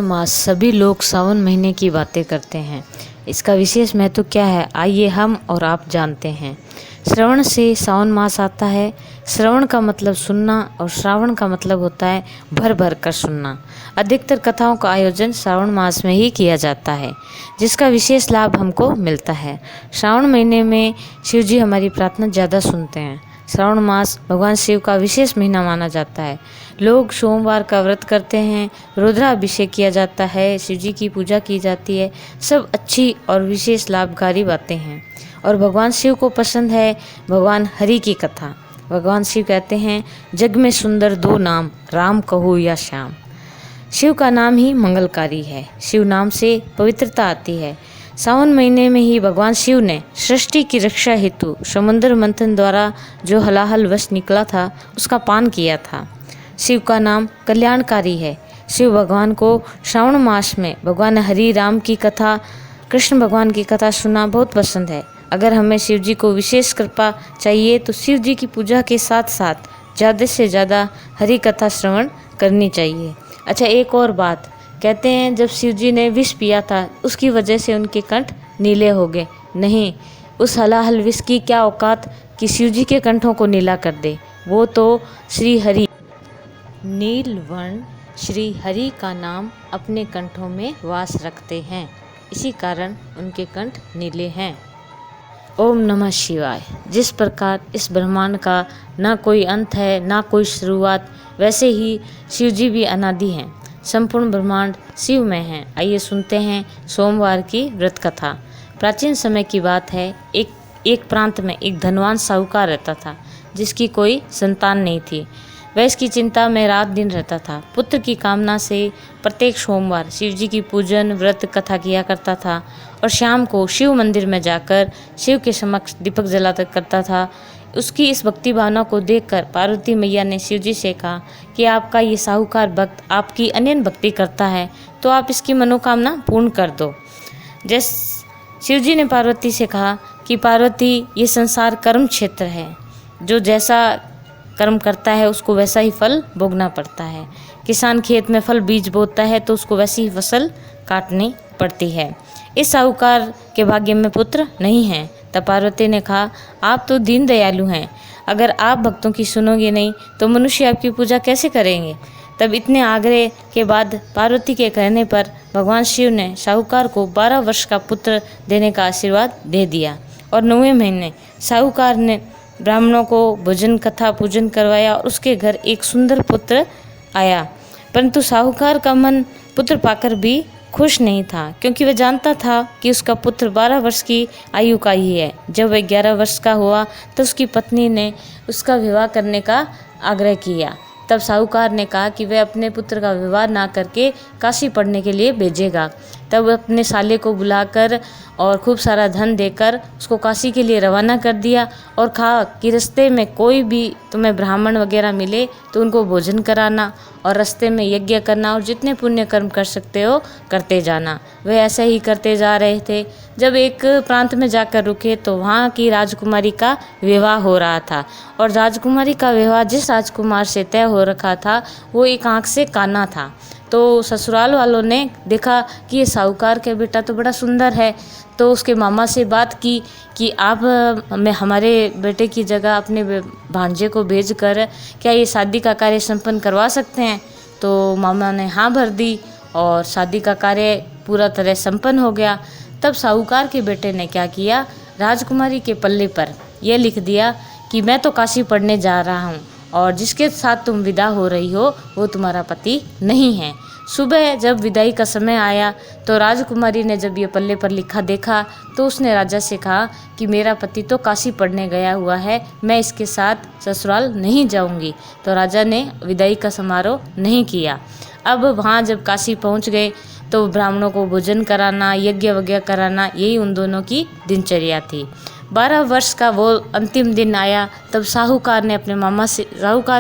मास सभी लोग सावन महीने की बातें करते हैं। इसका विशेष महत्व क्या है, आइए हम और आप जानते हैं। श्रवण से सावन मास आता है। श्रवण का मतलब सुनना और श्रावण का मतलब होता है भर भर कर सुनना। अधिकतर कथाओं का आयोजन श्रावण मास में ही किया जाता है, जिसका विशेष लाभ हमको मिलता है। श्रावण महीने में शिव जी हमारी प्रार्थना ज़्यादा सुनते हैं। श्रावण मास भगवान शिव का विशेष महीना माना जाता है। लोग सोमवार का व्रत करते हैं, रुद्राभिषेक किया जाता है, शिव जी की पूजा की जाती है। सब अच्छी और विशेष लाभकारी बातें हैं और भगवान शिव को पसंद है भगवान हरि की कथा। भगवान शिव कहते हैं, जग में सुंदर दो नाम, राम कहूँ या श्याम। शिव का नाम ही मंगलकारी है। शिव नाम से पवित्रता आती है। सावन महीने में ही भगवान शिव ने सृष्टि की रक्षा हेतु समुद्र मंथन द्वारा जो हलाहल वश निकला था, उसका पान किया था। शिव का नाम कल्याणकारी है। शिव भगवान को श्रावण मास में भगवान हरि राम की कथा, कृष्ण भगवान की कथा सुनना बहुत पसंद है। अगर हमें शिव जी को विशेष कृपा चाहिए तो शिव जी की पूजा के साथ साथ ज़्यादा से ज़्यादा हरि कथा श्रवण करनी चाहिए। अच्छा, एक और बात, कहते हैं जब शिव जी ने विष पिया था उसकी वजह से उनके कंठ नीले हो गए। नहीं, उस हलाहल विष की क्या औकात कि शिव जी के कंठों को नीला कर दे। वो तो श्री हरि, नीलवर्ण श्री हरि का नाम अपने कंठों में वास रखते हैं, इसी कारण उनके कंठ नीले हैं। ओम नमः शिवाय। जिस प्रकार इस ब्रह्मांड का ना कोई अंत है ना कोई शुरुआत, वैसे ही शिव जी भी अनादि हैं। संपूर्ण ब्रह्मांड शिव में है। आइए सुनते हैं सोमवार की व्रत कथा। प्राचीन समय की बात है। एक प्रांत में एक धनवान साहूकार रहता था, जिसकी कोई संतान नहीं थी। वह इसकी चिंता में रात दिन रहता था। पुत्र की कामना से प्रत्येक सोमवार शिव जी की पूजन व्रत कथा किया करता था और शाम को शिव मंदिर में जाकर शिव के समक्ष दीपक जलाता करता था। उसकी इस भक्ति भावना को देखकर पार्वती मैया ने शिव जी से कहा कि आपका ये साहूकार भक्त आपकी अनन्य भक्ति करता है, तो आप इसकी मनोकामना पूर्ण कर दो। शिव जी ने पार्वती से कहा कि पार्वती, ये संसार कर्म क्षेत्र है। जो जैसा कर्म करता है उसको वैसा ही फल भोगना पड़ता है। किसान खेत में फल बीज बोता है तो उसको वैसी ही फसल काटनी पड़ती है। इस साहूकार के भाग्य में पुत्र नहीं है। तब पार्वती ने कहा, आप तो दीन दयालु हैं, अगर आप भक्तों की सुनोगे नहीं तो मनुष्य आपकी पूजा कैसे करेंगे। तब इतने आग्रह के बाद पार्वती के कहने पर भगवान शिव ने साहूकार को 12 वर्ष का पुत्र देने का आशीर्वाद दे दिया और 9वें महीने साहूकार ने ब्राह्मणों को भोजन कथा पूजन करवाया और उसके घर एक सुंदर पुत्र आया। परंतु साहूकार का मन पुत्र पाकर भी खुश नहीं था, क्योंकि वह जानता था कि उसका पुत्र 12 वर्ष की आयु का ही है। जब वह 11 वर्ष का हुआ तो उसकी पत्नी ने उसका विवाह करने का आग्रह किया। तब साहूकार ने कहा कि वह अपने पुत्र का विवाह ना करके काशी पढ़ने के लिए भेजेगा। तब अपने साले को बुलाकर और खूब सारा धन देकर उसको काशी के लिए रवाना कर दिया और कहा कि रास्ते में कोई भी तुम्हें ब्राह्मण वगैरह मिले तो उनको भोजन कराना और रास्ते में यज्ञ करना और जितने पुण्य कर्म कर सकते हो करते जाना। वे ऐसे ही करते जा रहे थे। जब एक प्रांत में जाकर रुके तो वहाँ की राजकुमारी का विवाह हो रहा था और राजकुमारी का विवाह जिस राजकुमार से तय हो रखा था वो एक आँख से काना था। तो ससुराल वालों ने देखा कि ये साहूकार का बेटा तो बड़ा सुंदर है, तो उसके मामा से बात की कि आप हमारे बेटे की जगह अपने भांजे को भेजकर क्या ये शादी का कार्य संपन्न करवा सकते हैं। तो मामा ने हाँ भर दी और शादी का कार्य पूरा तरह संपन्न हो गया। तब साहूकार के बेटे ने क्या किया, राजकुमारी के पल्ले पर यह लिख दिया कि मैं तो काशी पढ़ने जा रहा हूँ और जिसके साथ तुम विदा हो रही हो वो तुम्हारा पति नहीं है। सुबह जब विदाई का समय आया तो राजकुमारी ने जब ये पल्ले पर लिखा देखा तो उसने राजा से कहा कि मेरा पति तो काशी पढ़ने गया हुआ है, मैं इसके साथ ससुराल नहीं जाऊंगी। तो राजा ने विदाई का समारोह नहीं किया। अब वहाँ जब काशी पहुँच गए तो ब्राह्मणों को भोजन कराना, यज्ञ वगैरह कराना, यही उन दोनों की दिनचर्या थी। 12 वर्ष का वो अंतिम दिन आया। तब साहूकार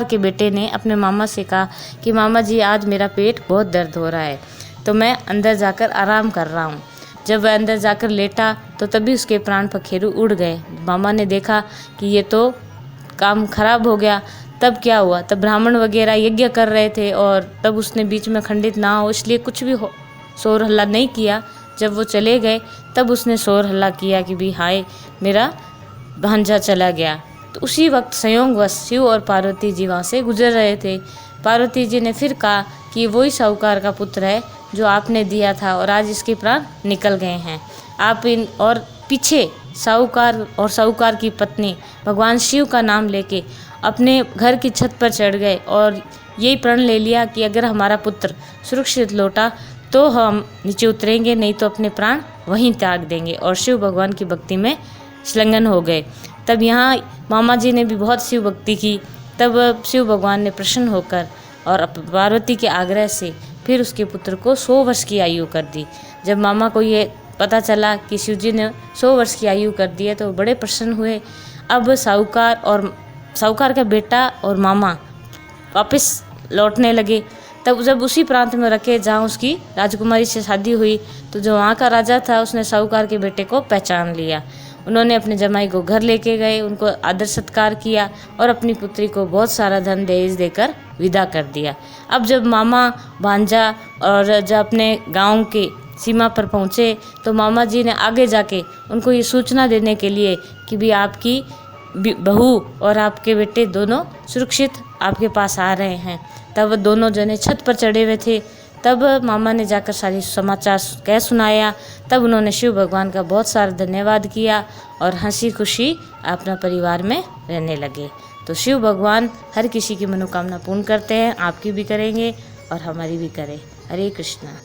के बेटे ने अपने मामा से कहा कि मामा जी, आज मेरा पेट बहुत दर्द हो रहा है, तो मैं अंदर जाकर आराम कर रहा हूँ। जब वह अंदर जाकर लेटा तो तभी उसके प्राण पखेरु उड़ गए। मामा ने देखा कि ये तो काम खराब हो गया। तब क्या हुआ, तब ब्राह्मण वगैरह यज्ञ कर रहे थे और तब उसने बीच में खंडित ना हो इसलिए कुछ भी शोर हल्ला नहीं किया। जब वो चले गए तब उसने शोर हल्ला किया कि भी हाय मेरा भांजा चला गया। तो उसी वक्त संयोगवश शिव और पार्वती जी वहाँ से गुजर रहे थे। पार्वती जी ने फिर कहा कि वही साहूकार का पुत्र है जो आपने दिया था और आज इसके प्राण निकल गए हैं। आप इन और पीछे साहूकार और साहूकार की पत्नी भगवान शिव का नाम लेके अपने घर की छत पर चढ़ गए और यही प्रण ले लिया कि अगर हमारा पुत्र सुरक्षित लौटा तो हम नीचे उतरेंगे, नहीं तो अपने प्राण वहीं त्याग देंगे, और शिव भगवान की भक्ति में संलग्न हो गए। तब यहाँ मामा जी ने भी बहुत शिव भक्ति की। तब शिव भगवान ने प्रसन्न होकर और पार्वती के आग्रह से फिर उसके पुत्र को 100 वर्ष की आयु कर दी। जब मामा को ये पता चला कि शिव जी ने 100 वर्ष की आयु कर दी है तो बड़े प्रसन्न हुए। अब साहूकार का बेटा और मामा वापस लौटने लगे। तब जब उसी प्रांत में रखे जहाँ उसकी राजकुमारी से शादी हुई, तो जो वहाँ का राजा था उसने साहूकार के बेटे को पहचान लिया। उन्होंने अपने जमाई को घर लेके गए, उनको आदर सत्कार किया और अपनी पुत्री को बहुत सारा धन दहेज देकर विदा कर दिया। अब जब मामा भांजा और जब अपने गांव के सीमा पर पहुँचे तो मामा जी ने आगे जाके उनको ये सूचना देने के लिए कि भी आपकी बहू और आपके बेटे दोनों सुरक्षित आपके पास आ रहे हैं। तब दोनों जने छत पर चढ़े हुए थे। तब मामा ने जाकर सारी समाचार कह सुनाया। तब उन्होंने शिव भगवान का बहुत सारा धन्यवाद किया और हंसी खुशी अपना परिवार में रहने लगे। तो शिव भगवान हर किसी की मनोकामना पूर्ण करते हैं, आपकी भी करेंगे और हमारी भी करें। हरे कृष्णा।